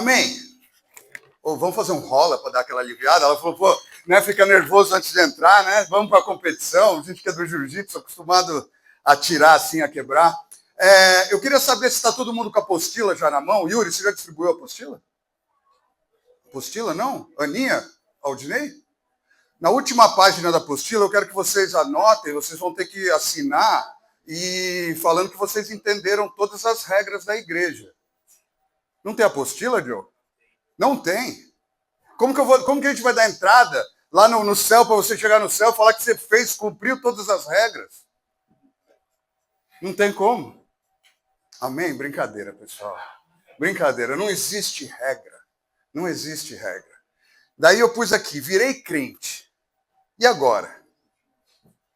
Amém? Ou vamos fazer um rola para dar aquela aliviada? Ela falou, pô, né, fica nervoso antes de entrar, né? Vamos para a competição. A gente que é do jiu-jitsu, acostumado a tirar assim, a quebrar. Eu queria saber se está todo mundo com a apostila já na mão. Yuri, você já distribuiu a apostila? Apostila, não? Aninha? Aldinei? Na última página da apostila, eu quero que vocês anotem, vocês vão ter que assinar e falando que vocês entenderam todas as regras da igreja. Não tem apostila, Joe? Não tem. Como que a gente vai dar entrada lá no céu para você chegar no céu e falar que você fez, cumpriu todas as regras? Não tem como. Amém? Brincadeira, pessoal. Brincadeira. Não existe regra. Não existe regra. Daí eu pus aqui, virei crente. E agora?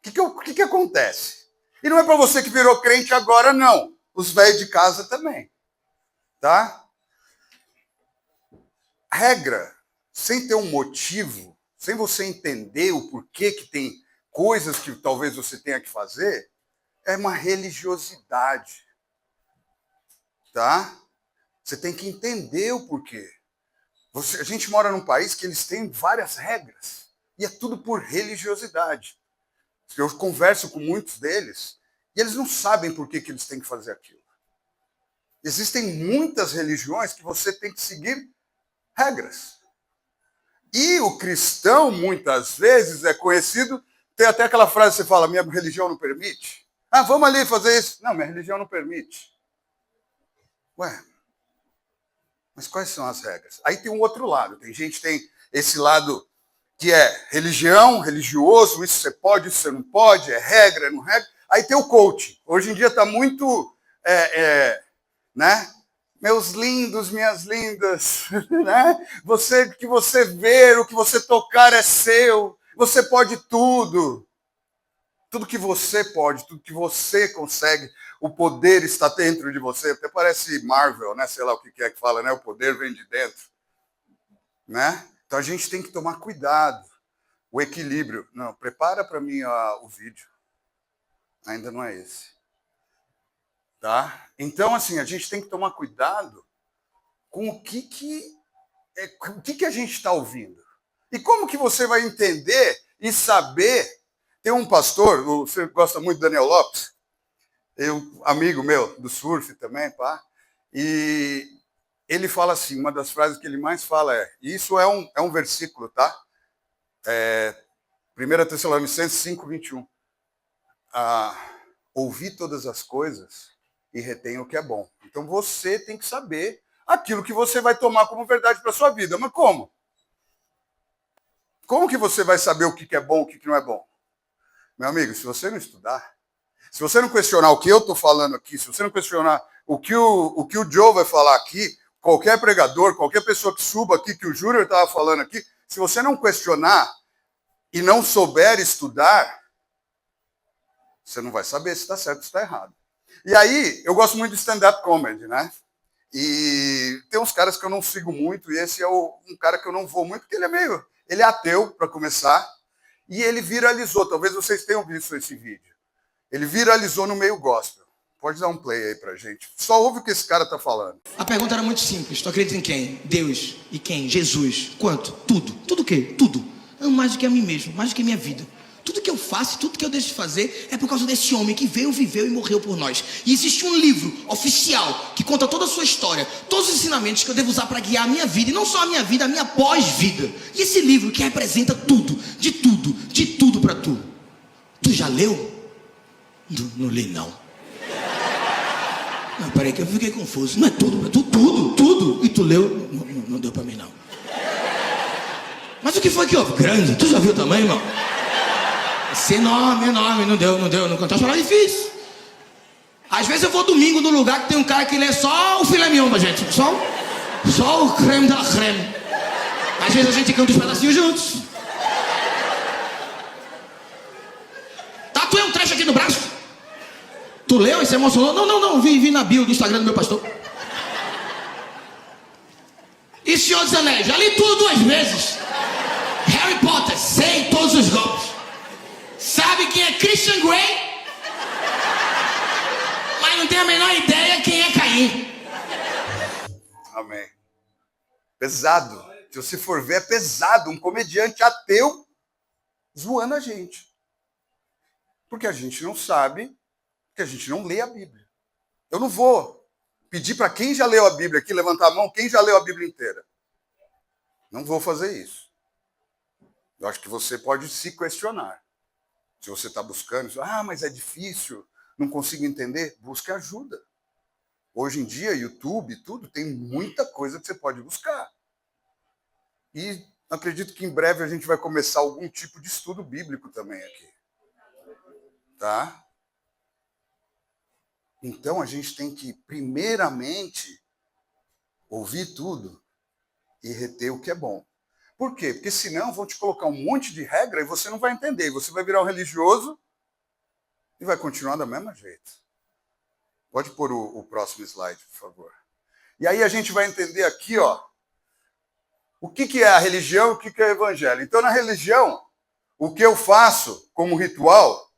O que acontece? E não é para você que virou crente agora, não. Os velhos de casa também. Tá? Regra, sem ter um motivo, sem você entender o porquê que tem coisas que talvez você tenha que fazer, é uma religiosidade. Tá? Você tem que entender o porquê. A gente mora num país que eles têm várias regras. E é tudo por religiosidade. Eu converso com muitos deles e eles não sabem por que eles têm que fazer aquilo. Existem muitas religiões que você tem que seguir regras. E o cristão, muitas vezes, é conhecido, tem até aquela frase que você fala, minha religião não permite. Ah, vamos ali fazer isso. Não, minha religião não permite. Ué, mas quais são as regras? Aí tem um outro lado. Tem gente que tem esse lado que é religião, religioso, isso você pode, isso você não pode, é regra, não regra. Aí tem o coaching. Hoje em dia está muito, né? Meus lindos, minhas lindas, né? O que você ver, o que você tocar é seu. Você pode tudo. Tudo que você pode, tudo que você consegue, o poder está dentro de você. Até parece Marvel, né? Sei lá o que é que fala, né? O poder vem de dentro, né? Então a gente tem que tomar cuidado. O equilíbrio. Não, prepara para mim o vídeo. Ainda não é esse. Tá? Então, assim, a gente tem que tomar cuidado com o que a gente está ouvindo. E como que você vai entender e saber. Tem um pastor, você gosta muito do Daniel Lopes, amigo meu, do surf também, pá, e ele fala assim, uma das frases que ele mais fala e isso é um versículo, tá? 1 Tessalonicenses 5:21. Ouvir todas as coisas e retém o que é bom. Então você tem que saber aquilo que você vai tomar como verdade para a sua vida. Mas como? Como que você vai saber o que é bom e o que não é bom? Meu amigo, se você não estudar, se você não questionar o que eu estou falando aqui, se você não questionar o que o Joe vai falar aqui, qualquer pregador, qualquer pessoa que suba aqui, que o Júnior estava falando aqui, se você não questionar e não souber estudar, você não vai saber se está certo ou se está errado. E aí, eu gosto muito de stand-up comedy, né? E tem uns caras que eu não sigo muito, e esse é um cara que eu não vou muito, porque ele é ateu, para começar, e ele viralizou, talvez vocês tenham visto esse vídeo. Ele viralizou no meio gospel. Pode dar um play aí pra gente. Só ouve o que esse cara tá falando. A pergunta era muito simples. Tu acredita em quem? Deus. E quem? Jesus. Quanto? Tudo. Tudo o quê? Tudo. Amo mais do que a mim mesmo, mais do que a minha vida. Tudo que eu faço, tudo que eu deixo de fazer é por causa desse homem que veio, viveu e morreu por nós. E existe um livro oficial que conta toda a sua história, todos os ensinamentos que eu devo usar para guiar a minha vida, e não só a minha vida, a minha pós-vida. E esse livro que representa tudo para tu. Tu já leu? Não li, não. Não, peraí que eu fiquei confuso. Não é tudo, é tudo. E tu leu? Não deu para mim, não. Mas o que foi que houve? Grande. Tu já viu o tamanho, irmão? Esse enorme, não deu. Não cantou falar difícil. Às vezes eu vou domingo num lugar que tem um cara que lê só o filé mignon da gente. Só o creme da creme. Às vezes a gente canta os pedacinhos juntos. Tatuei um trecho aqui no braço. Tu leu e se emocionou? Não. Vi na bio do Instagram do meu pastor. E Senhor dos Anéis? Já li tudo 2 vezes. Harry Potter, sei todos os golpes. Sabe quem é Christian Grey? Mas não tem a menor ideia quem é Caim. Amém. Pesado. Se você for ver, é pesado. Um comediante ateu zoando a gente. Porque a gente não sabe, porque a gente não lê a Bíblia. Eu não vou pedir para quem já leu a Bíblia aqui, levantar a mão, quem já leu a Bíblia inteira. Não vou fazer isso. Eu acho que você pode se questionar. Se você está buscando, mas é difícil, não consigo entender, busque ajuda. Hoje em dia, YouTube, tudo, tem muita coisa que você pode buscar. E acredito que em breve a gente vai começar algum tipo de estudo bíblico também aqui. Tá? Então a gente tem que, primeiramente, ouvir tudo e reter o que é bom. Por quê? Porque senão vão te colocar um monte de regra e você não vai entender. Você vai virar um religioso e vai continuar do mesmo jeito. Pode pôr o próximo slide, por favor. E aí a gente vai entender aqui, ó, o que é a religião e o que é o evangelho. Então, na religião, o que eu faço como ritual,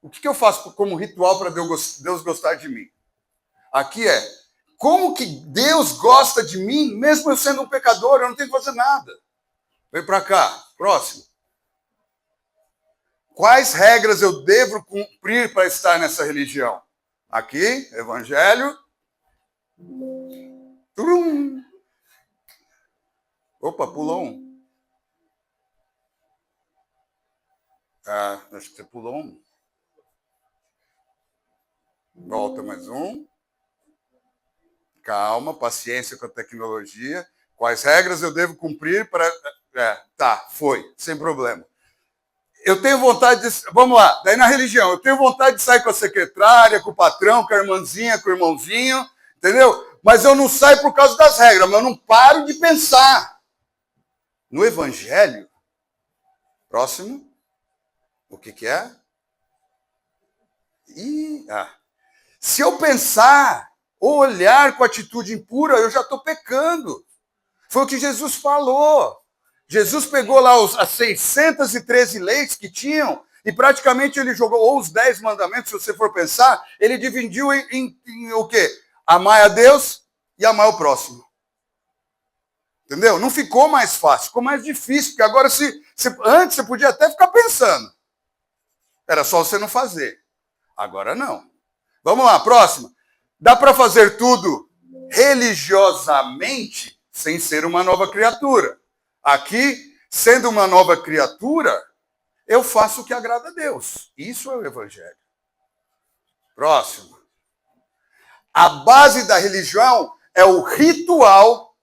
o que eu faço como ritual para Deus gostar de mim? Aqui é, como que Deus gosta de mim, mesmo eu sendo um pecador, eu não tenho que fazer nada. Vem para cá, próximo. Quais regras eu devo cumprir para estar nessa religião? Aqui, evangelho. Turum. Opa, pulou um. Acho que você pulou um. Volta mais um. Calma, paciência com a tecnologia. Quais regras eu devo cumprir para... foi, sem problema. Eu tenho vontade de... Vamos lá, daí na religião, eu tenho vontade de sair com a secretária, com o patrão, com a irmãzinha, com o irmãozinho, entendeu? Mas eu não saio por causa das regras, mas eu não paro de pensar. No evangelho, próximo, o que é? Se eu pensar ou olhar com atitude impura, eu já estou pecando. Foi o que Jesus falou. Jesus pegou lá as 613 leis que tinham e praticamente ele jogou, ou os 10 mandamentos, se você for pensar, ele dividiu em o quê? Amar a Deus e amar o próximo. Entendeu? Não ficou mais fácil, ficou mais difícil, porque agora antes você podia até ficar pensando. Era só você não fazer. Agora não. Vamos lá, próxima. Dá para fazer tudo religiosamente sem ser uma nova criatura. Aqui, sendo uma nova criatura, eu faço o que agrada a Deus. Isso é o evangelho. Próximo. A base da religião é o ritual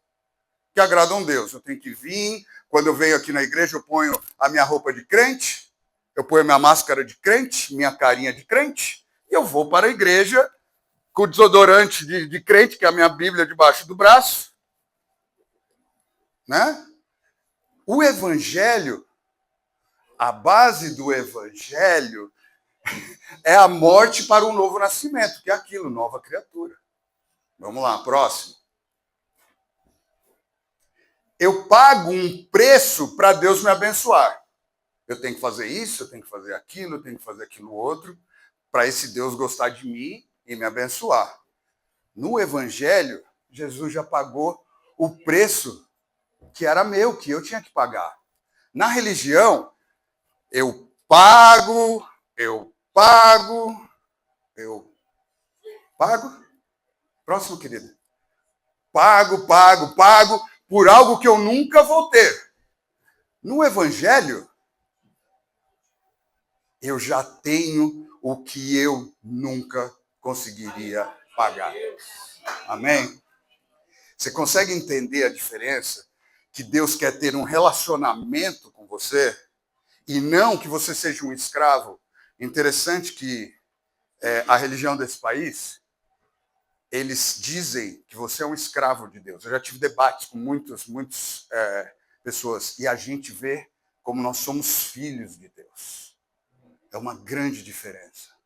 que agrada a Deus. Eu tenho que vir, quando eu venho aqui na igreja, eu ponho a minha roupa de crente, eu ponho a minha máscara de crente, minha carinha de crente, e eu vou para a igreja com o desodorante de crente, que é a minha Bíblia debaixo do braço. Né? O evangelho, a base do evangelho é a morte para um novo nascimento, que é aquilo, nova criatura. Vamos lá, próximo. Eu pago um preço para Deus me abençoar. Eu tenho que fazer isso, eu tenho que fazer aquilo, eu tenho que fazer aquilo outro, para esse Deus gostar de mim e me abençoar. No evangelho, Jesus já pagou o preço que era meu, que eu tinha que pagar. Na religião, eu pago. Próximo, querida. Pago por algo que eu nunca vou ter. No evangelho, eu já tenho o que eu nunca conseguiria pagar. Amém? Você consegue entender a diferença? Que Deus quer ter um relacionamento com você e não que você seja um escravo. Interessante que a religião desse país, eles dizem que você é um escravo de Deus. Eu já tive debates com muitas pessoas e a gente vê como nós somos filhos de Deus. É uma grande diferença.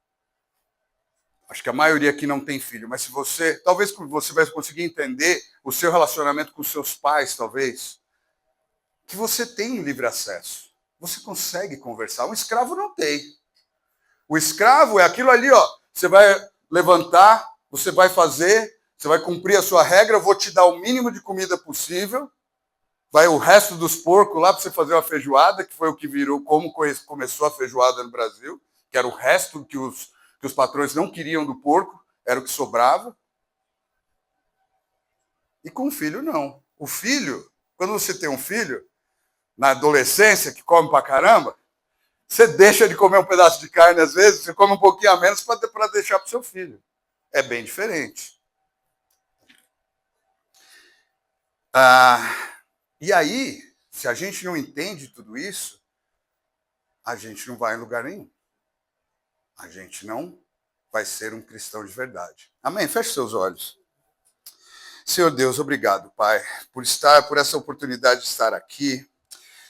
Acho que a maioria aqui não tem filho, mas talvez você vai conseguir entender o seu relacionamento com seus pais, talvez, que você tem livre acesso. Você consegue conversar. Um escravo não tem. O escravo é aquilo ali, ó. Você vai levantar, você vai fazer, você vai cumprir a sua regra, eu vou te dar o mínimo de comida possível, Vai o resto dos porcos lá para você fazer uma feijoada, que foi o que virou, como começou a feijoada no Brasil, que era o resto que os patrões não queriam do porco, era o que sobrava. E com o filho, não. O filho, quando você tem um filho, na adolescência, que come pra caramba, você deixa de comer um pedaço de carne às vezes, você come um pouquinho a menos para deixar para o seu filho. É bem diferente. E aí, se a gente não entende tudo isso, a gente não vai em lugar nenhum. A gente não vai ser um cristão de verdade. Amém? Feche seus olhos. Senhor Deus, obrigado, Pai, por essa oportunidade de estar aqui.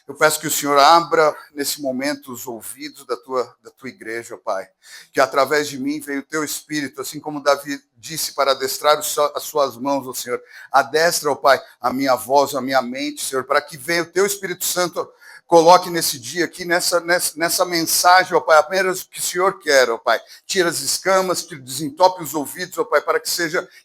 Eu peço que o Senhor abra nesse momento os ouvidos da tua igreja, Pai. Que através de mim venha o teu Espírito, assim como Davi disse para adestrar as suas mãos, ó Senhor. Adestra, ó Pai, a minha voz, a minha mente, Senhor, para que venha o teu Espírito Santo, coloque nesse dia aqui, nessa mensagem, ó Pai, apenas o que o Senhor quer, ó Pai. Tira as escamas, desentope os ouvidos, ó Pai, para que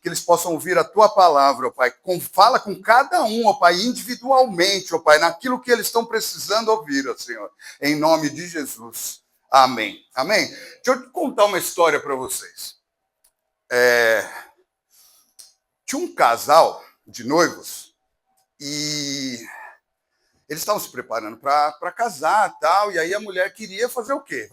eles possam ouvir a tua palavra, ó Pai. Fala com cada um, ó Pai, individualmente, ó Pai, naquilo que eles estão precisando ouvir, ó Senhor. Em nome de Jesus. Amém. Amém? Deixa eu contar uma história para vocês. Tinha um casal de noivos e eles estavam se preparando para casar e tal, e aí a mulher queria fazer o quê?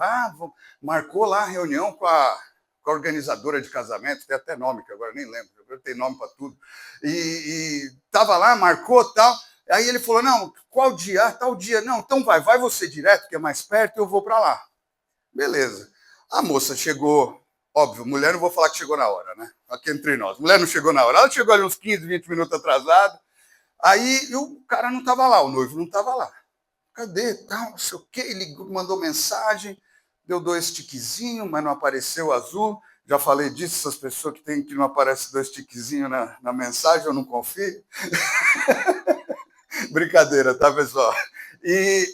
Marcou lá a reunião com a organizadora de casamento, tem até nome, que agora nem lembro, tem nome para tudo. E estava lá, marcou tal, aí ele falou, não, qual dia? Tal dia. Não, então vai você direto, que é mais perto, eu vou para lá. Beleza. A moça chegou, óbvio, mulher não vou falar que chegou na hora, né? Aqui entre nós. Mulher não chegou na hora, ela chegou ali uns 15, 20 minutos atrasada. Aí o cara não estava lá, o noivo não estava lá. Cadê? Não sei o quê. Ele mandou mensagem, deu 2 tiquezinhos, mas não apareceu azul. Já falei disso, essas pessoas que não aparecem 2 tiquezinhos na mensagem, eu não confio. Brincadeira, tá, pessoal? E,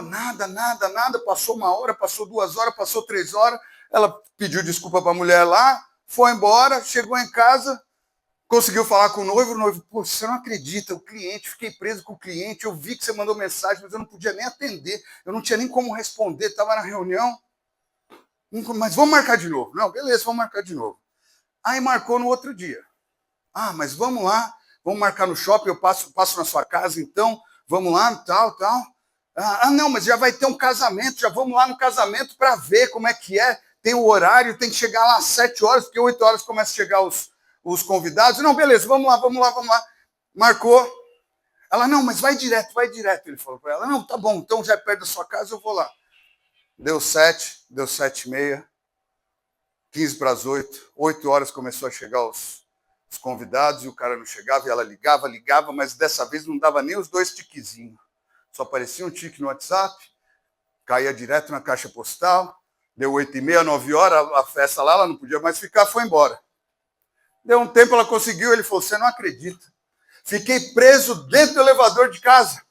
nada. Passou 1 hora, passou 2 horas, passou 3 horas. Ela pediu desculpa para a mulher lá, foi embora, chegou em casa, conseguiu falar com o noivo, pô, você não acredita, o cliente, fiquei preso com o cliente, eu vi que você mandou mensagem, mas eu não podia nem atender, eu não tinha nem como responder, estava na reunião, mas vamos marcar de novo. Não, beleza, vamos marcar de novo. Aí marcou no outro dia. Mas vamos lá, vamos marcar no shopping, eu passo na sua casa, então, vamos lá, tal. Não, mas já vai ter um casamento, já vamos lá no casamento para ver como é que é, tem o horário, tem que chegar lá às 7 horas, porque 8 horas começa a chegar os convidados. Não, beleza, vamos lá. Marcou. Ela, não, mas vai direto. Ele falou para ela, não, tá bom, então já é perto da sua casa, eu vou lá. Deu 7, deu 7h30, 15 para as 8, 8 horas começou a chegar os convidados e o cara não chegava, e ela ligava, mas dessa vez não dava nem os 2 tiquezinhos. Só aparecia um tique no WhatsApp, caía direto na caixa postal, deu 8h30, 9 horas, a festa lá, ela não podia mais ficar, foi embora. Deu um tempo, ela conseguiu, ele falou, você não acredita. Fiquei preso dentro do elevador de casa.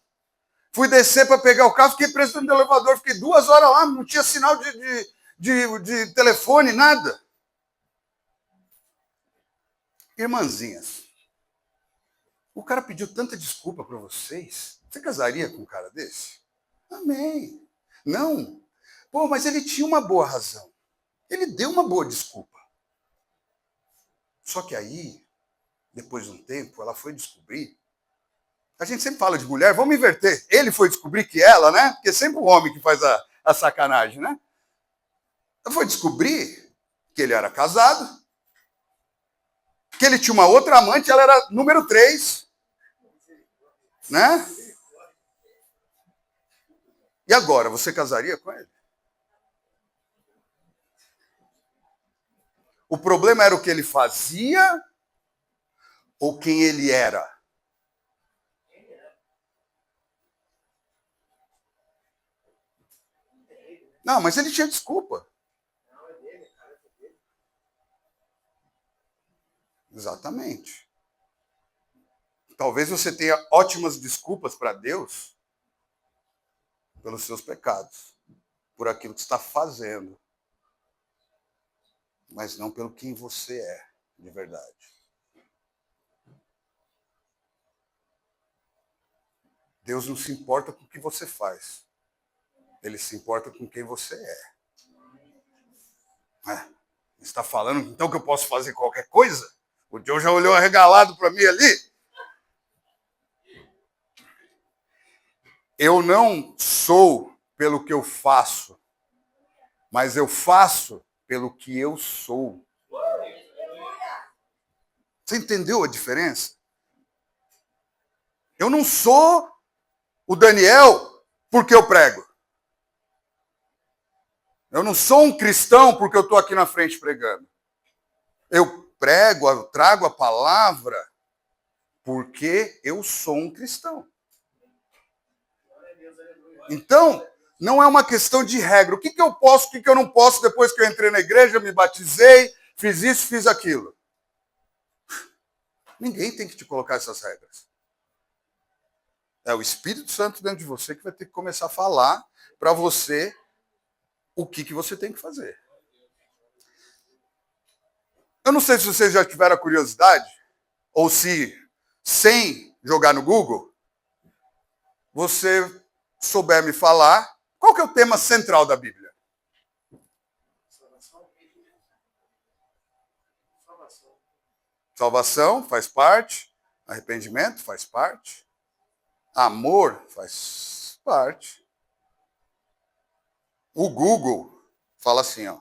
Fui descer para pegar o carro, fiquei preso dentro do elevador, fiquei 2 horas lá, não tinha sinal de telefone, nada. Irmãzinhas, o cara pediu tanta desculpa para vocês. Você casaria com um cara desse? Amém. Não. Pô, mas ele tinha uma boa razão. Ele deu uma boa desculpa. Só que aí, depois de um tempo, ela foi descobrir. A gente sempre fala de mulher, vamos inverter. Ele foi descobrir que ela, né? Porque é sempre o homem que faz a sacanagem, né? Ela foi descobrir que ele era casado, que ele tinha uma outra amante, ela era número 3, né? E agora, você casaria com ele? O problema era o que ele fazia ou quem ele era? Não, mas ele tinha desculpa. Exatamente. Talvez você tenha ótimas desculpas para Deus pelos seus pecados, por aquilo que está fazendo, mas não pelo quem você é de verdade. Deus não se importa com o que você faz. Ele se importa com quem você é. Você está falando então que eu posso fazer qualquer coisa? O Joe já olhou arregalado para mim ali. Eu não sou pelo que eu faço, mas eu faço pelo que eu sou. Você entendeu a diferença? Eu não sou o Daniel porque eu prego. Eu não sou um cristão porque eu estou aqui na frente pregando. Eu prego, eu trago a palavra porque eu sou um cristão. Então, não é uma questão de regra. O que eu posso, o que eu não posso depois que eu entrei na igreja, me batizei, fiz isso, fiz aquilo. Ninguém tem que te colocar essas regras. É o Espírito Santo dentro de você que vai ter que começar a falar para você o que você tem que fazer. Eu não sei se vocês já tiveram a curiosidade, ou se, sem jogar no Google, você souber me falar qual que é o tema central da Bíblia. Salvação faz parte, arrependimento faz parte, amor faz parte. O Google fala assim, ó.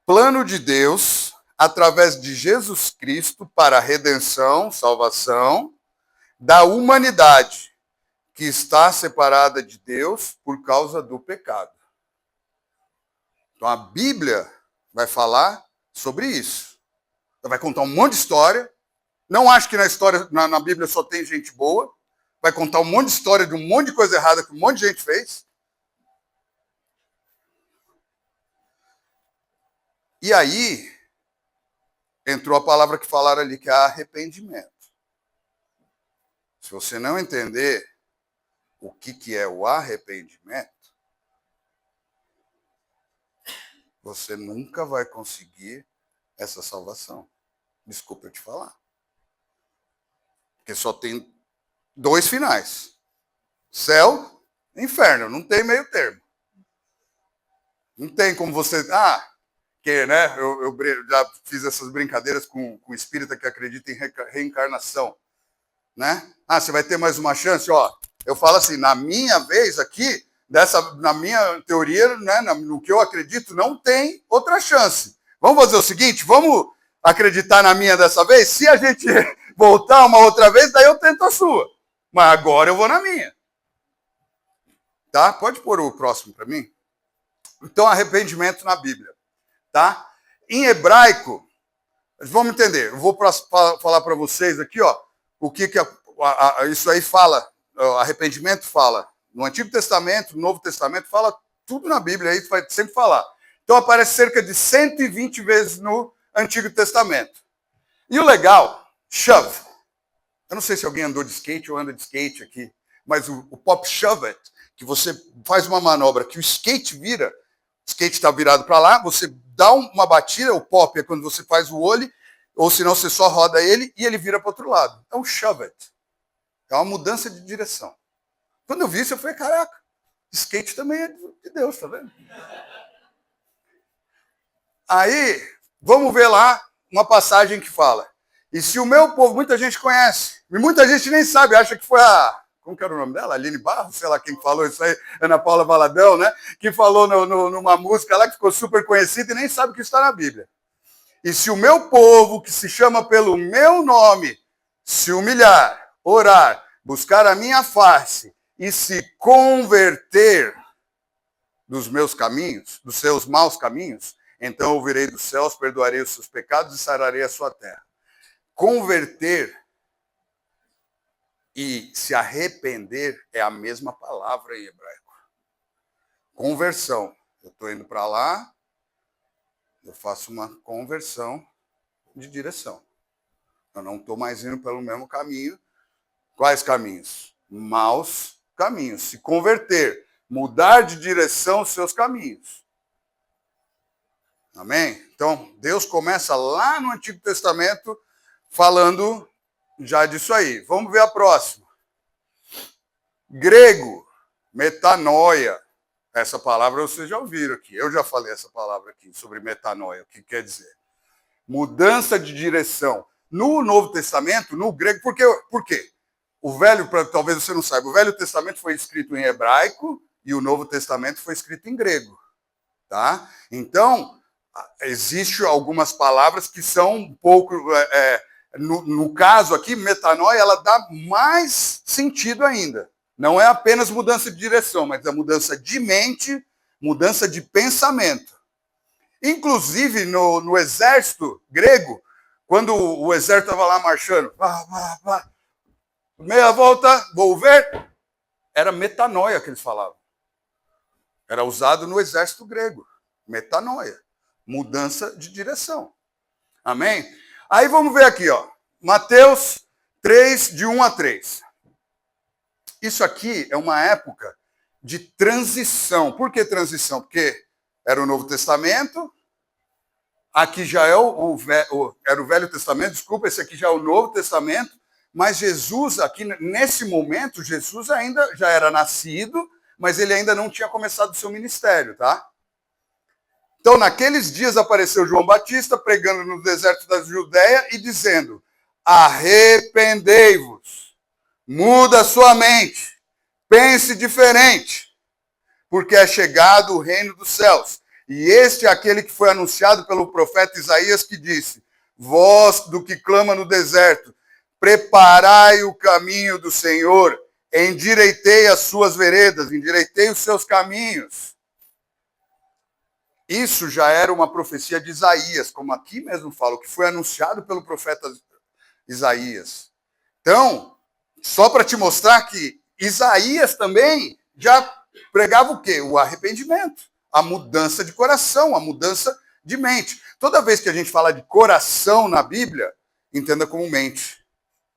Plano de Deus através de Jesus Cristo para a redenção, salvação da humanidade que está separada de Deus por causa do pecado. Então a Bíblia vai falar sobre isso. Ela vai contar um monte de história. Não acho que na Bíblia só tem gente boa. Vai contar um monte de história de um monte de coisa errada que um monte de gente fez. E aí, entrou a palavra que falaram ali, que é arrependimento. Se você não entender o que é o arrependimento, você nunca vai conseguir essa salvação. Desculpa eu te falar. Porque só tem 2 finais. Céu e inferno. Não tem meio termo. Não tem como você... né? Eu já fiz essas brincadeiras com espírita que acredita em reencarnação. Né? Você vai ter mais uma chance? Ó, eu falo assim, na minha vez aqui, na minha teoria, né, no que eu acredito, não tem outra chance. Vamos fazer o seguinte, vamos acreditar na minha dessa vez? Se a gente voltar uma outra vez, daí eu tento a sua. Mas agora eu vou na minha. Tá? Pode pôr o próximo para mim? Então, arrependimento na Bíblia. Tá? Em hebraico, vamos entender, eu vou falar para vocês aqui, ó, o que isso aí fala, arrependimento fala. No Antigo Testamento, no Novo Testamento, fala tudo na Bíblia, aí vai sempre falar. Então aparece cerca de 120 vezes no Antigo Testamento. E o legal, shove. Eu não sei se alguém andou de skate ou anda de skate aqui, mas o pop shove it, que você faz uma manobra que o skate vira, o skate está virado para lá, você dá uma batida, o pop é quando você faz o olho, ou senão você só roda ele e ele vira para o outro lado. É um shove it. É uma mudança de direção. Quando eu vi isso, eu falei, caraca, skate também é de Deus, tá vendo? Aí, vamos ver lá uma passagem que fala. E se o meu povo, muita gente conhece, e muita gente nem sabe, acha que foi como que era o nome dela? Aline Barros, sei lá quem falou isso aí, Ana Paula Valadão, né? Que falou numa música lá que ficou super conhecida e nem sabe que está na Bíblia. E se o meu povo, que se chama pelo meu nome, se humilhar, orar, buscar a minha face e se converter dos meus caminhos, dos seus maus caminhos, então eu ouvirei dos céus, perdoarei os seus pecados e sararei a sua terra. Converter e se arrepender é a mesma palavra em hebraico. Conversão. Eu estou indo para lá, eu faço uma conversão de direção. Eu não estou mais indo pelo mesmo caminho. Quais caminhos? Maus caminhos. Se converter, mudar de direção os seus caminhos. Amém? Então, Deus começa lá no Antigo Testamento falando já disso aí. Vamos ver a próxima. Grego, metanoia. Essa palavra vocês já ouviram aqui. Eu já falei essa palavra aqui sobre metanoia. O que quer dizer? Mudança de direção. No Novo Testamento, no grego, por quê? O Velho, talvez você não saiba, o Velho Testamento foi escrito em hebraico e o Novo Testamento foi escrito em grego. Tá? Então, existem algumas palavras que são um pouco... no caso aqui, metanoia, ela dá mais sentido ainda. Não é apenas mudança de direção, mas a mudança de mente, mudança de pensamento. Inclusive, no exército grego, quando o exército estava lá marchando, meia volta, vou ver, era metanoia que eles falavam. Era usado no exército grego. Metanoia. Mudança de direção. Amém? Aí vamos ver aqui, ó. Mateus 3, de 1 a 3. Isso aqui é uma época de transição. Por que transição? Porque era o Novo Testamento, aqui já é era o Velho Testamento, desculpa, esse aqui já é o Novo Testamento, mas Jesus, aqui nesse momento, Jesus ainda já era nascido, mas ele ainda não tinha começado o seu ministério, tá? Então, naqueles dias apareceu João Batista pregando no deserto da Judéia e dizendo: arrependei-vos, muda a sua mente, pense diferente, porque é chegado o reino dos céus. E este é aquele que foi anunciado pelo profeta Isaías, que disse: voz do que clama no deserto, preparai o caminho do Senhor, endireitei as suas veredas, endireitei os seus caminhos. Isso já era uma profecia de Isaías, como aqui mesmo falo, que foi anunciado pelo profeta Isaías. Então, só para te mostrar que Isaías também já pregava o quê? O arrependimento, a mudança de coração, a mudança de mente. Toda vez que a gente fala de coração na Bíblia, entenda como mente,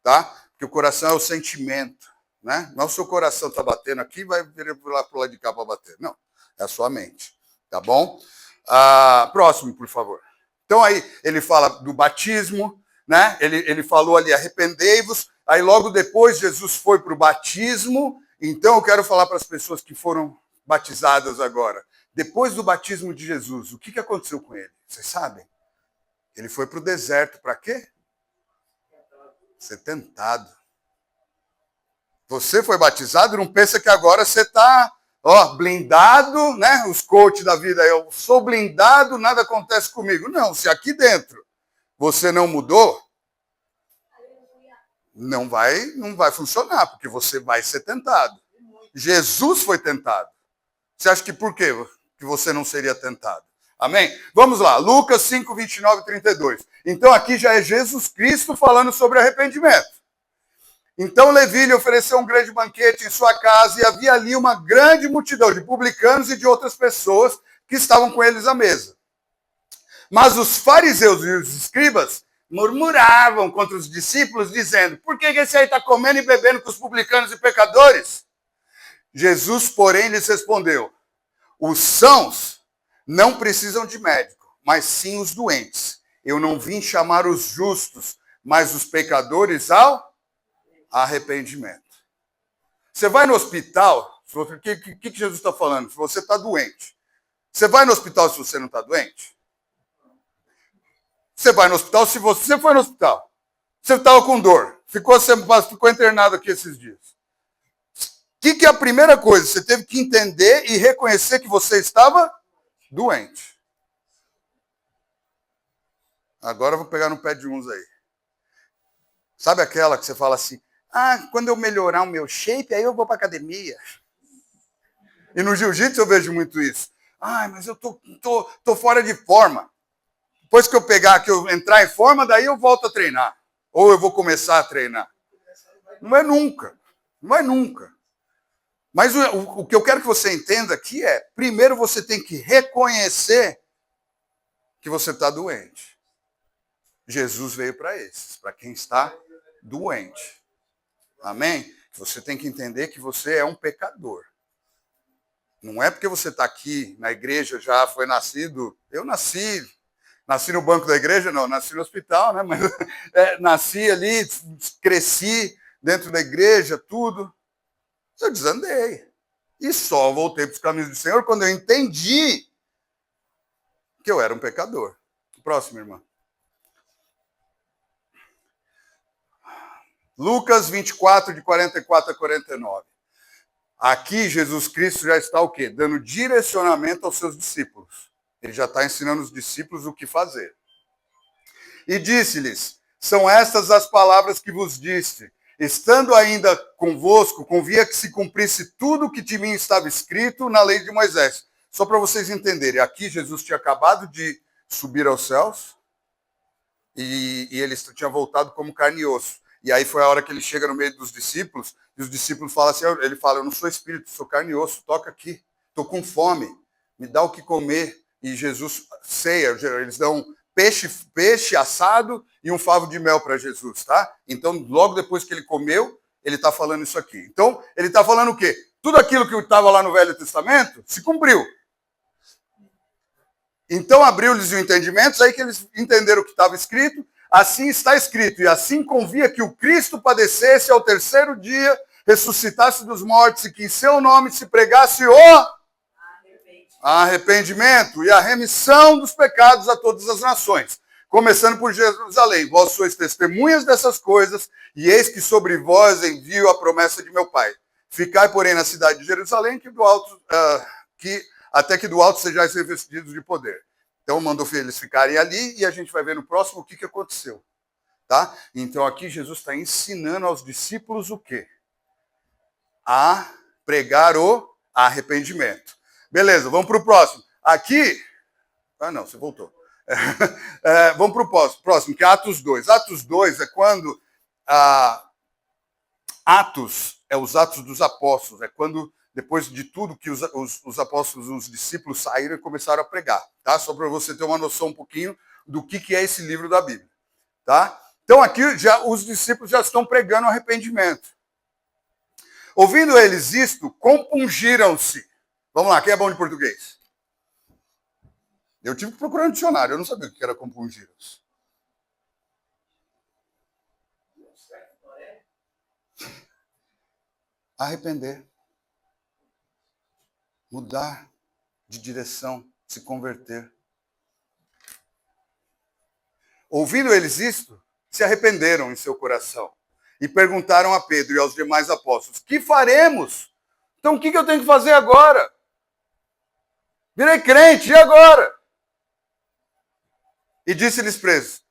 tá? Porque o coração é o sentimento, né? Não é o seu coração está batendo aqui, vai virar lá para o lado de cá para bater. Não, é a sua mente, tá bom? Próximo, por favor. Então aí ele fala do batismo, né? Ele falou ali, arrependei-vos. Aí logo depois Jesus foi para o batismo. Então eu quero falar para as pessoas que foram batizadas agora. Depois do batismo de Jesus, o que aconteceu com ele? Vocês sabem? Ele foi para o deserto para quê? Ser tentado. Você foi batizado, não pensa que agora você está blindado, né? Os coaches da vida, eu sou blindado, nada acontece comigo. Não, se aqui dentro você não mudou, não vai funcionar, porque você vai ser tentado. Jesus foi tentado. Você acha que por quê que você não seria tentado? Amém? Vamos lá, Lucas 5, 29 e 32. Então aqui já é Jesus Cristo falando sobre arrependimento. Então Levi lhe ofereceu um grande banquete em sua casa e havia ali uma grande multidão de publicanos e de outras pessoas que estavam com eles à mesa. Mas os fariseus e os escribas murmuravam contra os discípulos, dizendo: por que esse aí está comendo e bebendo com os publicanos e pecadores? Jesus, porém, lhes respondeu: os sãos não precisam de médico, mas sim os doentes. Eu não vim chamar os justos, mas os pecadores ao arrependimento. Você vai no hospital, o que Jesus está falando? Se você está doente. Você vai no hospital se você não está doente? Você vai no hospital se você foi no hospital. Você estava com dor. Ficou internado aqui esses dias. O que é a primeira coisa? Você teve que entender e reconhecer que você estava doente. Agora eu vou pegar no pé de uns aí. Sabe aquela que você fala assim: quando eu melhorar o meu shape, aí eu vou para academia. E no jiu-jitsu eu vejo muito isso. Mas eu tô fora de forma. Depois que eu entrar em forma, daí eu volto a treinar. Ou eu vou começar a treinar. Não é nunca. Não é nunca. Mas o que eu quero que você entenda aqui é, primeiro você tem que reconhecer que você está doente. Jesus veio para esses, para quem está doente. Amém? Você tem que entender que você é um pecador. Não é porque você está aqui na igreja, já foi nascido. Eu nasci Nasci no banco da igreja? Não, nasci no hospital, né? Mas nasci ali, cresci dentro da igreja, tudo. Eu desandei. E só voltei para os caminhos do Senhor quando eu entendi que eu era um pecador. Próximo, irmã. Lucas 24, de 44 a 49. Aqui, Jesus Cristo já está o quê? Dando direcionamento aos seus discípulos. Ele já está ensinando os discípulos o que fazer. E disse-lhes, são estas as palavras que vos disse. Estando ainda convosco, convia que se cumprisse tudo o que de mim estava escrito na lei de Moisés. Só para vocês entenderem, aqui Jesus tinha acabado de subir aos céus e ele tinha voltado como carne e osso. E aí foi a hora que ele chega no meio dos discípulos, e os discípulos falam assim, ele fala, eu não sou espírito, sou carne e osso, toca aqui, estou com fome, me dá o que comer. E Jesus ceia, eles dão peixe assado e um favo de mel para Jesus, tá? Então, logo depois que ele comeu, ele está falando isso aqui. Então, ele está falando o quê? Tudo aquilo que estava lá no Velho Testamento se cumpriu. Então, abriu-lhes o entendimento, aí que eles entenderam o que estava escrito. Assim está escrito, e assim convia que o Cristo padecesse ao terceiro dia, ressuscitasse dos mortos, e que em seu nome se pregasse o arrependimento e a remissão dos pecados a todas as nações, começando por Jerusalém. Vós sois testemunhas dessas coisas, e eis que sobre vós envio a promessa de meu Pai. Ficai, porém, na cidade de Jerusalém, até que do alto sejais revestidos de poder. Então, mandou eles ficarem ali e a gente vai ver no próximo o que aconteceu. Tá? Então, aqui Jesus está ensinando aos discípulos o quê? A pregar o arrependimento. Beleza, vamos para o próximo. Aqui... Ah, não, você voltou. Vamos para o próximo, que é Atos 2. Atos 2 é quando... Atos é os Atos dos Apóstolos. É quando... Depois de tudo que os apóstolos, os discípulos saíram e começaram a pregar, tá? Só para você ter uma noção um pouquinho do que é esse livro da Bíblia, tá? Então aqui os discípulos já estão pregando arrependimento. Ouvindo eles isto, compungiram-se. Vamos lá, quem é bom de português? Eu tive que procurar no dicionário, eu não sabia o que era compungiram-se. Arrepender. Mudar de direção, se converter. Ouvindo eles isto, se arrependeram em seu coração e perguntaram a Pedro e aos demais apóstolos, que faremos? Então o que eu tenho que fazer agora? Virei crente, e agora? E disse-lhes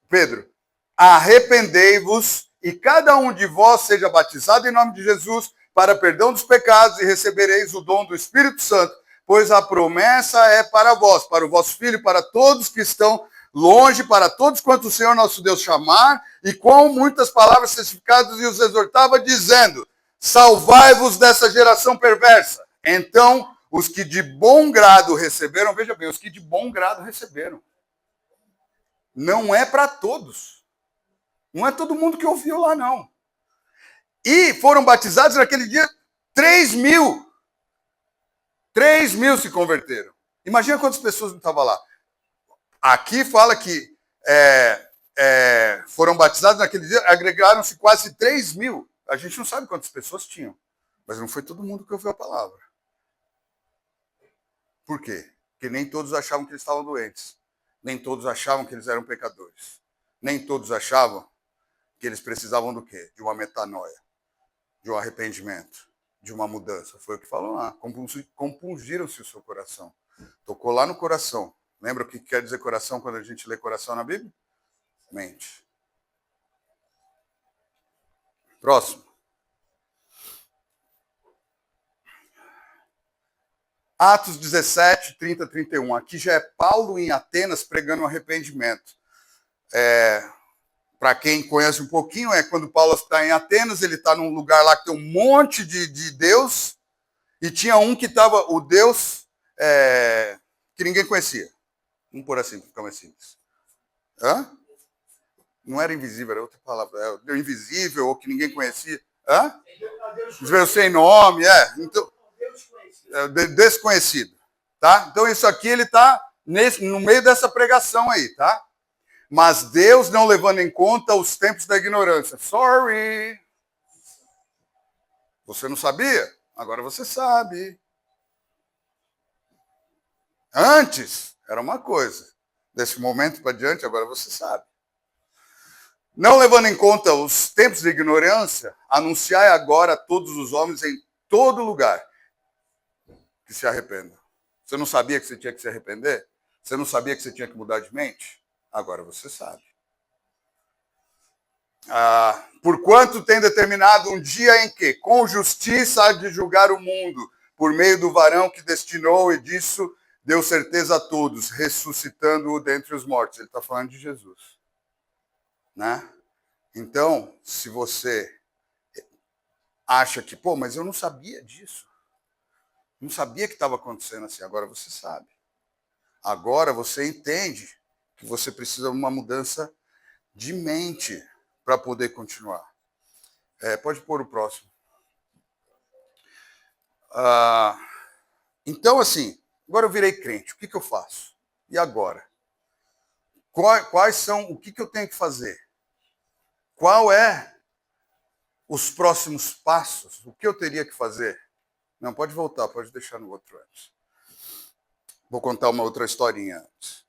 Pedro, arrependei-vos e cada um de vós seja batizado em nome de Jesus para perdão dos pecados e recebereis o dom do Espírito Santo, pois a promessa é para vós, para o vosso filho, para todos que estão longe, para todos quanto o Senhor nosso Deus chamar, e com muitas palavras testificadas e os exortava, dizendo, salvai-vos dessa geração perversa. Então, os que de bom grado receberam, veja bem, os que de bom grado receberam. Não é para todos. Não é todo mundo que ouviu lá, não. E foram batizados naquele dia 3.000. 3.000 se converteram. Imagina quantas pessoas não estavam lá. Aqui fala que foram batizados naquele dia, agregaram-se quase 3.000. A gente não sabe quantas pessoas tinham. Mas não foi todo mundo que ouviu a palavra. Por quê? Porque nem todos achavam que eles estavam doentes. Nem todos achavam que eles eram pecadores. Nem todos achavam que eles precisavam do quê? De uma metanoia. De um arrependimento, de uma mudança. Foi o que falou lá. Compungiram-se o seu coração. Tocou lá no coração. Lembra o que quer dizer coração quando a gente lê coração na Bíblia? Mente. Próximo. Atos 17, 30, 31. Aqui já é Paulo em Atenas pregando arrependimento. Para quem conhece um pouquinho, é quando Paulo está em Atenas, ele está num lugar lá que tem um monte de Deus, e tinha um que estava, o Deus que ninguém conhecia. Vamos pôr assim, para ficar mais simples. Hã? Não era invisível, era outra palavra. Era o invisível, ou que ninguém conhecia. Hã? Deus sem nome, Então, desconhecido. Tá? Então, isso aqui ele está no meio dessa pregação aí, tá? Mas Deus não levando em conta os tempos da ignorância. Sorry. Você não sabia? Agora você sabe. Antes era uma coisa. Desse momento para diante, agora você sabe. Não levando em conta os tempos de ignorância, anunciai agora a todos os homens em todo lugar que se arrependam. Você não sabia que você tinha que se arrepender? Você não sabia que você tinha que mudar de mente? Agora você sabe. Porquanto tem determinado um dia em que, com justiça, há de julgar o mundo, por meio do varão que destinou, e disso deu certeza a todos, ressuscitando-o dentre os mortos. Ele está falando de Jesus. Né? Então, se você acha que, pô, mas eu não sabia disso. Não sabia que estava acontecendo assim. Agora você sabe. Agora você entende que você precisa de uma mudança de mente para poder continuar. Pode pôr o próximo. Então, assim, agora eu virei crente. O que eu faço? E agora? Quais são, o que eu tenho que fazer? Qual é os próximos passos? O que eu teria que fazer? Não, pode voltar, pode deixar no outro antes. Vou contar uma outra historinha antes.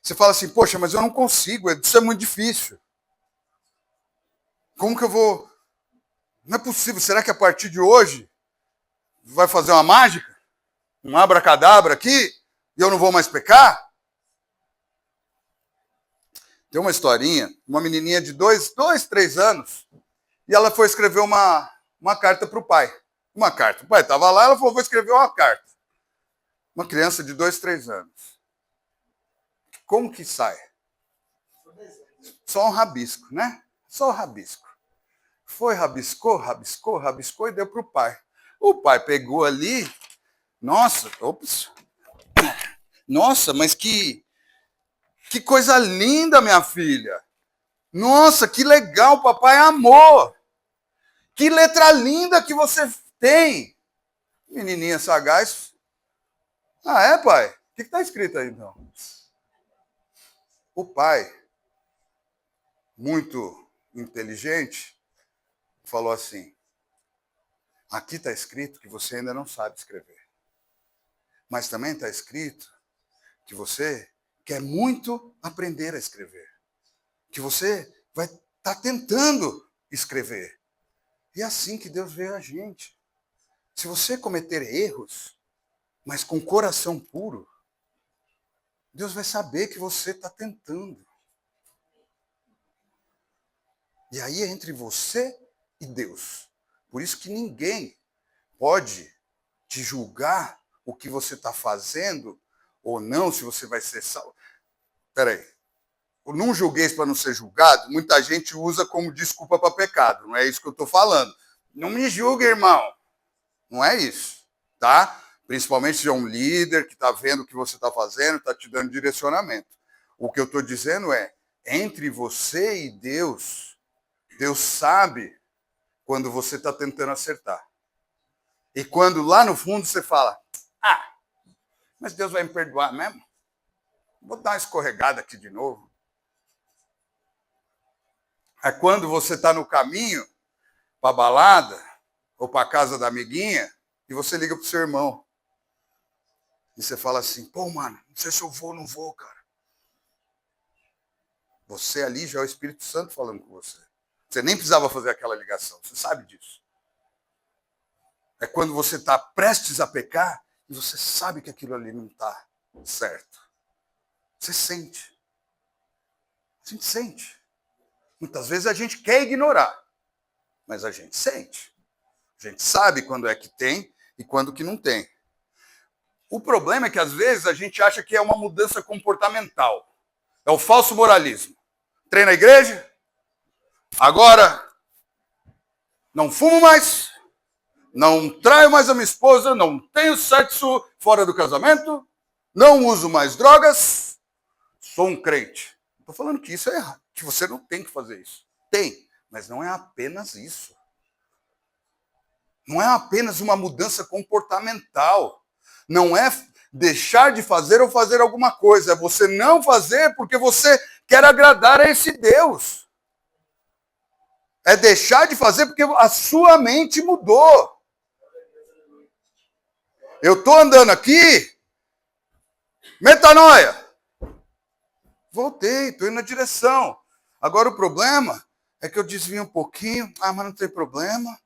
Você fala assim, poxa, mas eu não consigo, isso é muito difícil. Como que eu vou... Não é possível, será que a partir de hoje vai fazer uma mágica? Um abracadabra aqui e eu não vou mais pecar? Tem uma historinha, uma menininha de 3 anos, e ela foi escrever uma carta para o pai. Uma carta. O pai estava lá, ela falou, vou escrever uma carta. Uma criança de 2, 3 anos. Como que sai? Só um rabisco, né? Só um rabisco. Foi, rabiscou e deu para o pai. O pai pegou ali, nossa, mas que coisa linda, minha filha. Nossa, que legal, papai amou. Que letra linda que você tem. Menininha sagaz. É, pai? O que está escrito aí, então? O pai, muito inteligente, falou assim, aqui está escrito que você ainda não sabe escrever. Mas também está escrito que você quer muito aprender a escrever. Que você vai estar tentando escrever. E é assim que Deus vê a gente. Se você cometer erros, mas com coração puro, Deus vai saber que você está tentando. E aí é entre você e Deus. Por isso que ninguém pode te julgar o que você está fazendo ou não, se você vai ser salvo. Peraí. O não julgueis para não ser julgado, muita gente usa como desculpa para pecado. Não é isso que eu estou falando. Não me julgue, irmão. Não é isso, tá? Principalmente se é um líder que está vendo o que você está fazendo, está te dando direcionamento. O que eu estou dizendo é, entre você e Deus, Deus sabe quando você está tentando acertar. E quando lá no fundo você fala, mas Deus vai me perdoar mesmo? Vou dar uma escorregada aqui de novo. É quando você está no caminho para a balada ou para a casa da amiguinha e você liga para o seu irmão. E você fala assim, pô, mano, não sei se eu vou ou não vou, cara. Você ali já é o Espírito Santo falando com você. Você nem precisava fazer aquela ligação, você sabe disso. É quando você está prestes a pecar e você sabe que aquilo ali não está certo. Você sente. A gente sente. Muitas vezes a gente quer ignorar, mas a gente sente. A gente sabe quando é que tem e quando que não tem. O problema é que às vezes a gente acha que é uma mudança comportamental. É o falso moralismo. Treino na igreja, agora não fumo mais, não traio mais a minha esposa, não tenho sexo fora do casamento, não uso mais drogas, sou um crente. Estou falando que isso é errado, que você não tem que fazer isso. Tem, mas não é apenas isso. Não é apenas uma mudança comportamental. Não é deixar de fazer ou fazer alguma coisa. É você não fazer porque você quer agradar a esse Deus. É deixar de fazer porque a sua mente mudou. Eu estou andando aqui, metanoia. Voltei, estou indo na direção. Agora o problema é que eu desvio um pouquinho. Ah, mas não tem problema.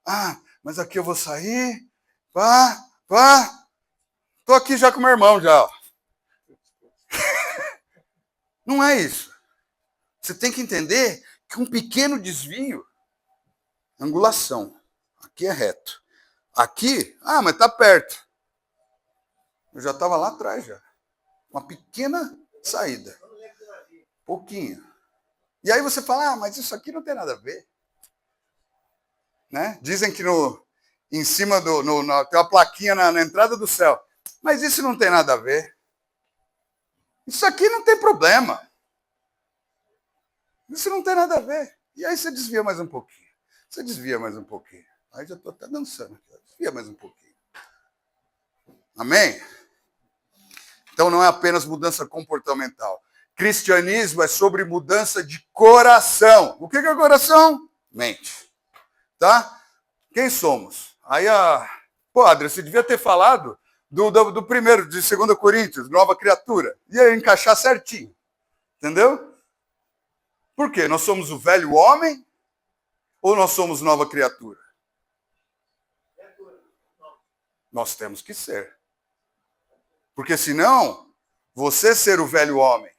Ah, mas aqui eu vou sair. Vá. Estou aqui já com meu irmão já. Não é isso. Você tem que entender que um pequeno desvio, angulação. Aqui é reto. Aqui, mas está perto. Eu já estava lá atrás já. Uma pequena saída. Pouquinho. E aí você fala, mas isso aqui não tem nada a ver. Né? Dizem que em cima tem uma plaquinha na entrada do céu. Mas isso não tem nada a ver. Isso aqui não tem problema. Isso não tem nada a ver. E aí você desvia mais um pouquinho. Você desvia mais um pouquinho. Aí já estou até dançando aqui. Desvia mais um pouquinho. Amém? Então não é apenas mudança comportamental. Cristianismo é sobre mudança de coração. O que é coração? Mente. Tá? Quem somos? Aí Adri, você devia ter falado do primeiro, de 2 Coríntios, nova criatura. Ia encaixar certinho. Entendeu? Por quê? Nós somos o velho homem ou nós somos nova criatura? Nós temos que ser. Porque senão, você ser o velho homem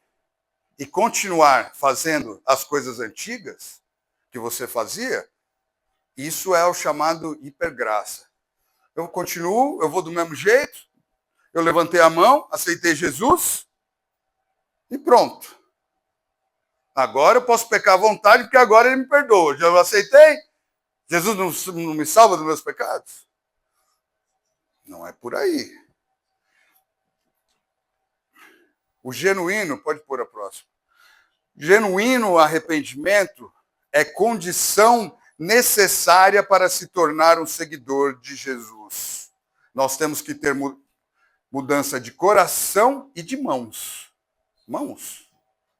e continuar fazendo as coisas antigas que você fazia, isso é o chamado hipergraça. Eu continuo, eu vou do mesmo jeito, eu levantei a mão, aceitei Jesus e pronto. Agora eu posso pecar à vontade, porque agora ele me perdoa. Já aceitei? Jesus não me salva dos meus pecados? Não é por aí. O genuíno, pode pôr a próxima. Genuíno arrependimento é condição necessária para se tornar um seguidor de Jesus. Nós temos que ter mudança de coração e de mãos. Mãos.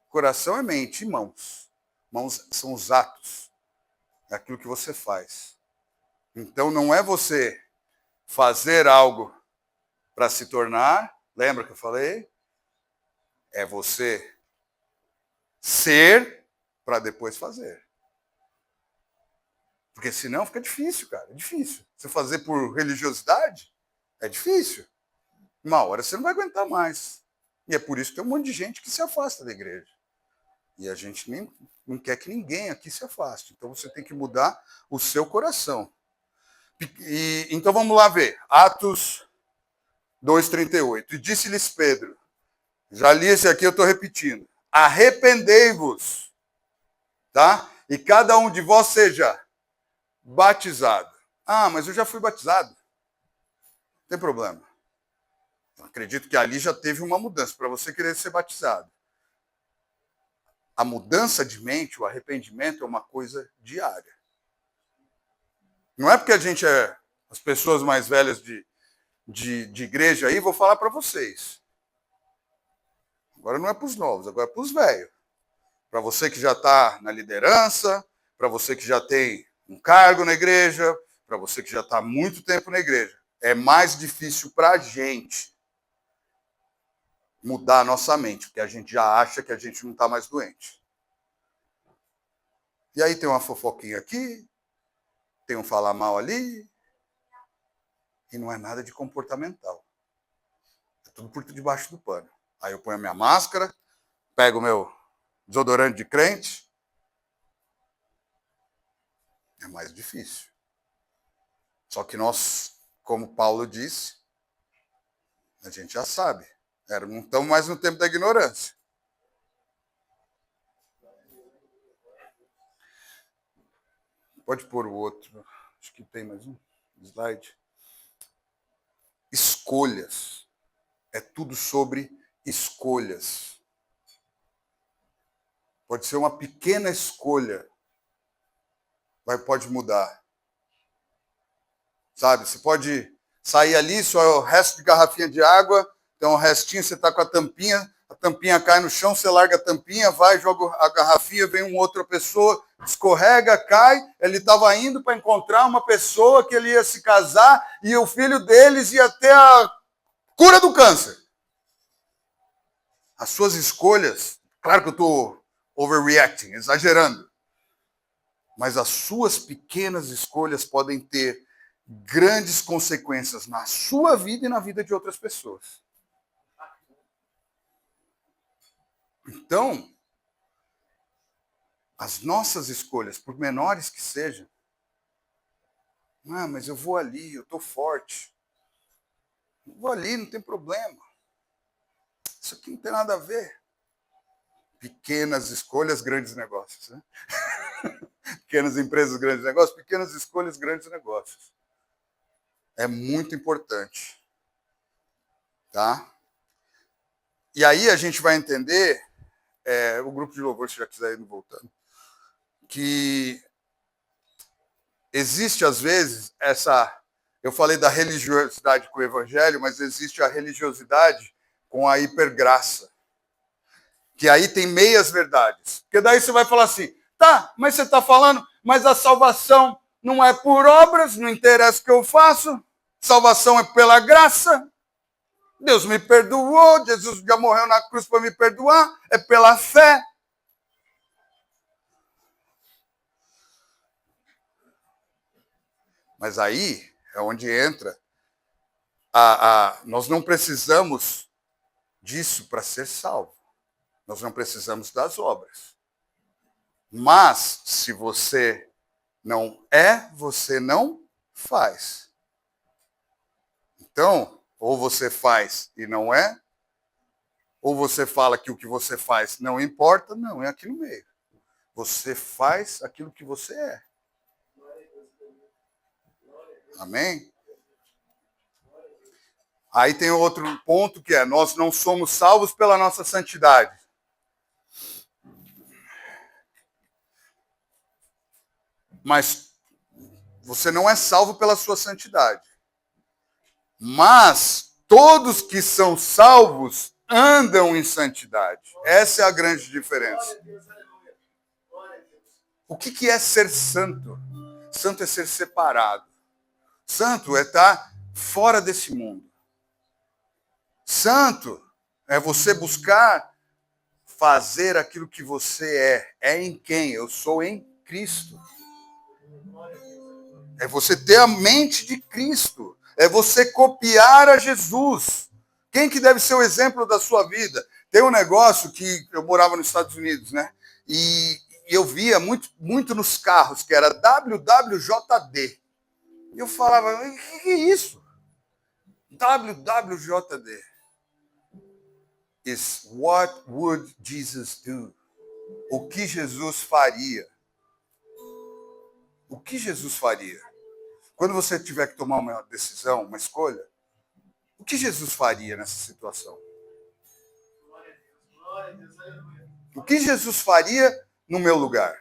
Coração é mente e mãos. Mãos são os atos. É aquilo que você faz. Então não é você fazer algo para se tornar, lembra que eu falei? É você ser para depois fazer. Porque senão fica difícil, cara. É difícil. Você fazer por religiosidade é difícil. Uma hora você não vai aguentar mais. E é por isso que tem um monte de gente que se afasta da igreja. E a gente não quer que ninguém aqui se afaste. Então você tem que mudar o seu coração. Então vamos lá ver. Atos 2,38. E disse-lhes Pedro, já li esse aqui, eu estou repetindo. Arrependei-vos, tá? E cada um de vós seja batizado. Ah, mas eu já fui batizado. Não tem problema. Eu acredito que ali já teve uma mudança para você querer ser batizado. A mudança de mente, o arrependimento é uma coisa diária. Não é porque a gente é as pessoas mais velhas de igreja aí, vou falar para vocês. Agora não é para os novos, agora é para os velhos. Para você que já está na liderança, para você que já tem um cargo na igreja, para você que já está há muito tempo na igreja. É mais difícil para a gente mudar a nossa mente, porque a gente já acha que a gente não está mais doente. E aí tem uma fofoquinha aqui, tem um falar mal ali, e não é nada de comportamental. É tudo por debaixo do pano. Aí eu ponho a minha máscara, pego o meu desodorante de crente. É mais difícil. Só que nós, como Paulo disse, a gente já sabe. Não estamos mais no tempo da ignorância. Pode pôr o outro. Acho que tem mais um slide. Escolhas. É tudo sobre escolhas. Pode ser uma pequena escolha. Pode mudar. Sabe? Você pode sair ali, só o resto de garrafinha de água, Então o restinho você está com a tampinha cai no chão, você larga a tampinha, vai, joga a garrafinha, vem uma outra pessoa, escorrega, cai. Ele estava indo para encontrar uma pessoa que ele ia se casar e o filho deles ia ter a cura do câncer. As suas escolhas, claro que eu estou overreacting, exagerando, mas as suas pequenas escolhas podem ter grandes consequências na sua vida e na vida de outras pessoas. Então, as nossas escolhas, por menores que sejam, mas eu vou ali, eu estou forte. Eu vou ali, não tem problema. Isso aqui não tem nada a ver. Pequenas escolhas, grandes negócios. Né? Pequenas empresas, grandes negócios. Pequenas escolhas, grandes negócios. É muito importante. Tá? E aí a gente vai entender, o grupo de louvor, se já quiser ir voltando, que existe, às vezes, eu falei da religiosidade com o evangelho, mas existe a religiosidade com a hipergraça. Que aí tem meias verdades. Porque daí você vai falar assim, tá, mas você está falando, mas a salvação não é por obras, não interessa o que eu faço, salvação é pela graça. Deus me perdoou, Jesus já morreu na cruz para me perdoar, é pela fé. Mas aí é onde entra nós não precisamos disso para ser salvo. Nós não precisamos das obras. Mas, se você não é, você não faz. Então, ou você faz e não é, ou você fala que o que você faz não importa, não, é aqui no meio. Você faz aquilo que você é. Amém? Aí tem outro ponto que é, nós não somos salvos pela nossa santidade. Mas você não é salvo pela sua santidade. Mas todos que são salvos andam em santidade. Essa é a grande diferença. O que é ser santo? Santo é ser separado. Santo é estar fora desse mundo. Santo é você buscar fazer aquilo que você é. É em quem? Eu sou em Cristo. É você ter a mente de Cristo. É você copiar a Jesus. Quem que deve ser o exemplo da sua vida? Tem um negócio que eu morava nos Estados Unidos, né? E eu via muito nos carros, que era WWJD. E eu falava, o que é isso? WWJD. Is what would Jesus do? O que Jesus faria? O que Jesus faria? Quando você tiver que tomar uma decisão, uma escolha, o que Jesus faria nessa situação? O que Jesus faria no meu lugar?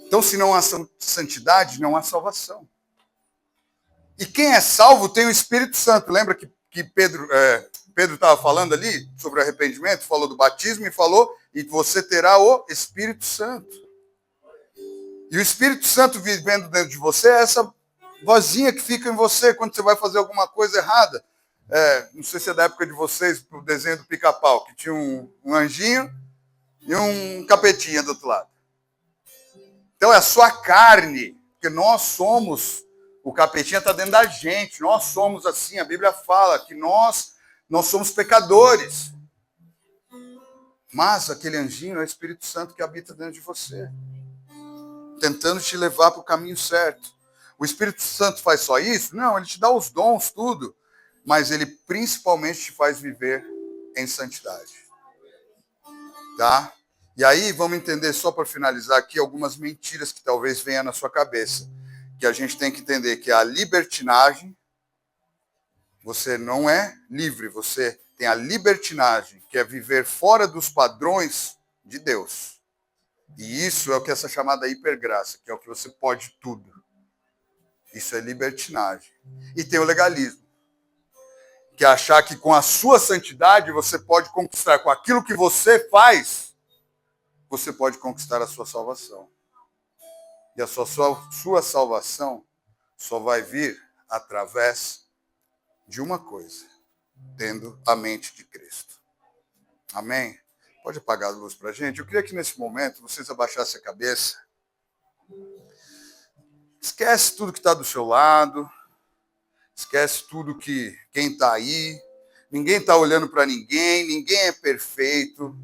Então, se não há santidade, não há salvação. E quem é salvo tem o Espírito Santo. Lembra que Pedro estava falando ali sobre arrependimento? Falou do batismo e falou, e você terá o Espírito Santo. E o Espírito Santo vivendo dentro de você é essa vozinha que fica em você quando você vai fazer alguma coisa errada. Não sei se é da época de vocês, o desenho do Pica-Pau, que tinha um anjinho e um capetinha do outro lado. Então é a sua carne, porque nós somos, o capetinha está dentro da gente, nós somos assim, a Bíblia fala que nós somos pecadores. Mas aquele anjinho é o Espírito Santo que habita dentro de você, tentando te levar para o caminho certo. O Espírito Santo faz só isso? Não, ele te dá os dons, tudo. Mas ele principalmente te faz viver em santidade. Tá? E aí, vamos entender, só para finalizar aqui, algumas mentiras que talvez venham na sua cabeça. Que a gente tem que entender que a libertinagem, você não é livre, você tem a libertinagem, que é viver fora dos padrões de Deus. E isso é o que essa chamada hipergraça, que é o que você pode tudo. Isso é libertinagem. E tem o legalismo, que é achar que com a sua santidade você pode conquistar, com aquilo que você faz, você pode conquistar a sua salvação. E a sua salvação só vai vir através de uma coisa, tendo a mente de Cristo. Amém? Pode apagar a luz para a gente? Eu queria que nesse momento vocês abaixassem a cabeça. Esquece tudo que está do seu lado. Esquece tudo que quem está aí. Ninguém está olhando para ninguém. Ninguém é perfeito.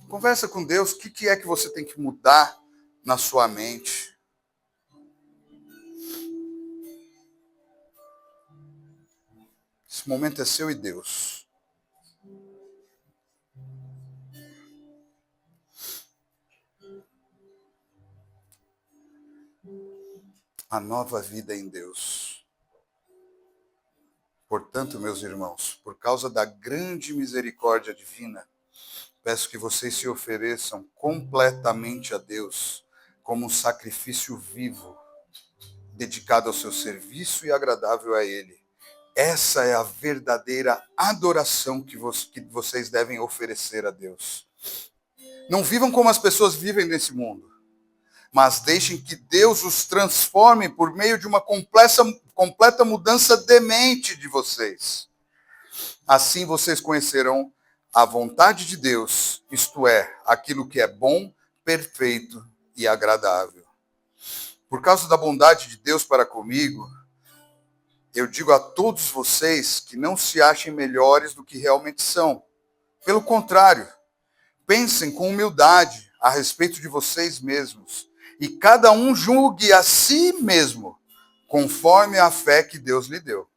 Conversa com Deus. O que é que você tem que mudar na sua mente? Esse momento é seu e Deus. A nova vida em Deus. Portanto, meus irmãos, por causa da grande misericórdia divina, peço que vocês se ofereçam completamente a Deus como um sacrifício vivo, dedicado ao seu serviço e agradável a Ele. Essa é a verdadeira adoração que vocês devem oferecer a Deus. Não vivam como as pessoas vivem nesse mundo, mas deixem que Deus os transforme por meio de uma completa mudança de mente de vocês. Assim vocês conhecerão a vontade de Deus, isto é, aquilo que é bom, perfeito e agradável. Por causa da bondade de Deus para comigo, eu digo a todos vocês que não se achem melhores do que realmente são. Pelo contrário, pensem com humildade a respeito de vocês mesmos. E cada um julgue a si mesmo, conforme a fé que Deus lhe deu.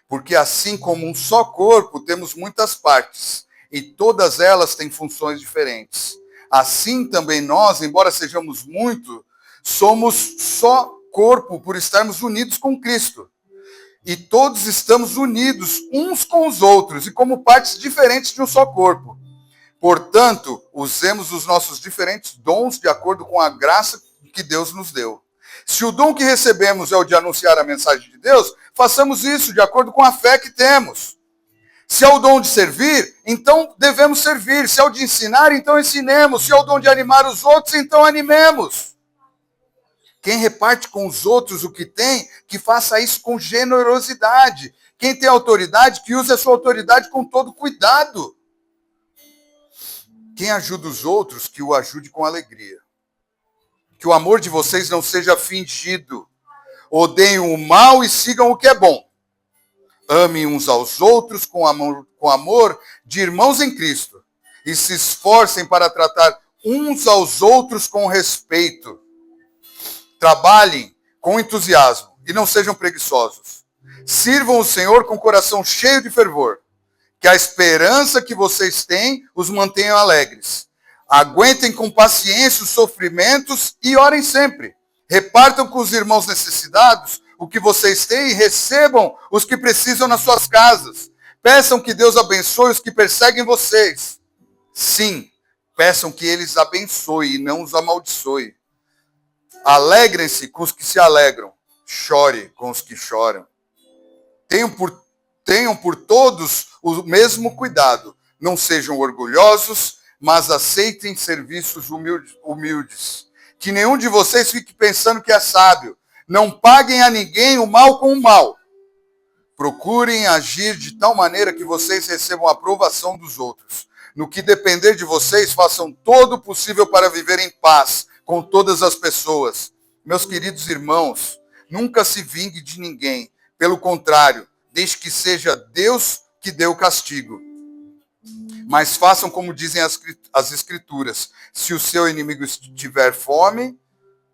Porque assim como um só corpo, temos muitas partes, e todas elas têm funções diferentes. Assim também nós, embora sejamos muito, somos só corpo por estarmos unidos com Cristo. E todos estamos unidos uns com os outros, e como partes diferentes de um só corpo. Portanto, usemos os nossos diferentes dons de acordo com a graça que Deus nos deu. Se o dom que recebemos é o de anunciar a mensagem de Deus, façamos isso de acordo com a fé que temos. Se é o dom de servir, então devemos servir. Se é o de ensinar, então ensinemos. Se é o dom de animar os outros, então animemos. Quem reparte com os outros o que tem, que faça isso com generosidade. Quem tem autoridade, que use a sua autoridade com todo cuidado. Quem ajuda os outros, que o ajude com alegria. Que o amor de vocês não seja fingido. Odeiem o mal e sigam o que é bom. Amem uns aos outros com amor de irmãos em Cristo. E se esforcem para tratar uns aos outros com respeito. Trabalhem com entusiasmo e não sejam preguiçosos. Sirvam o Senhor com o coração cheio de fervor. Que a esperança que vocês têm os mantenha alegres. Aguentem com paciência os sofrimentos e orem sempre. Repartam com os irmãos necessitados o que vocês têm e recebam os que precisam nas suas casas. Peçam que Deus abençoe os que perseguem vocês. Sim, peçam que eles abençoe e não os amaldiçoe. Alegrem-se com os que se alegram. Chore com os que choram. Tenham por todos o mesmo cuidado. Não sejam orgulhosos, mas aceitem serviços humildes. Que nenhum de vocês fique pensando que é sábio. Não paguem a ninguém o mal com o mal. Procurem agir de tal maneira que vocês recebam a aprovação dos outros. No que depender de vocês, façam todo o possível para viver em paz com todas as pessoas. Meus queridos irmãos, nunca se vingue de ninguém. Pelo contrário, deixe que seja Deus que dê o castigo. Mas façam como dizem as Escrituras. Se o seu inimigo tiver fome,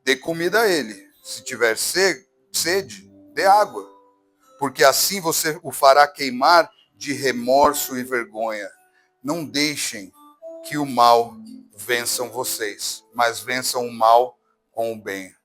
dê comida a ele. Se tiver sede, dê água. Porque assim você o fará queimar de remorso e vergonha. Não deixem que o mal vençam vocês, mas vençam o mal com o bem.